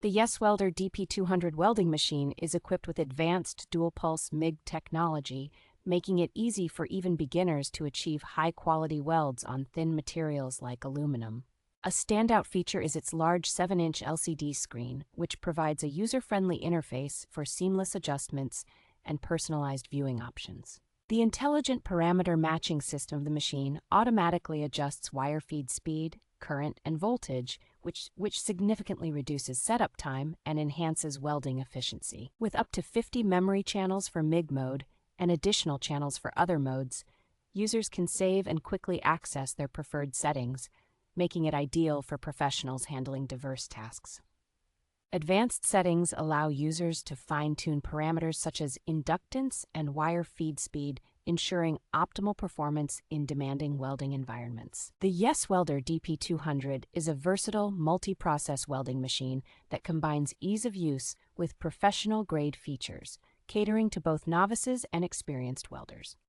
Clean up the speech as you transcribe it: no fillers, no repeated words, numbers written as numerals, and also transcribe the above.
The YESWELDER DP200 welding machine is equipped with advanced DualPulse MIG technology, making it easy for even beginners to achieve high-quality welds on thin materials like aluminum. A standout feature is its large 7-inch LCD screen, which provides a user-friendly interface for seamless adjustments and personalized viewing options. The intelligent parameter matching system of the machine automatically adjusts wire feed speed, current, and voltage, which significantly reduces setup time and enhances welding efficiency. With up to 50 memory channels for MIG mode and additional channels for other modes, users can save and quickly access their preferred settings, making it ideal for professionals handling diverse tasks. Advanced settings allow users to fine-tune parameters such as inductance and wire feed speed, ensuring optimal performance in demanding welding environments. The YESWELDER DP200 is a versatile, multi-process welding machine that combines ease of use with professional-grade features, catering to both novices and experienced welders.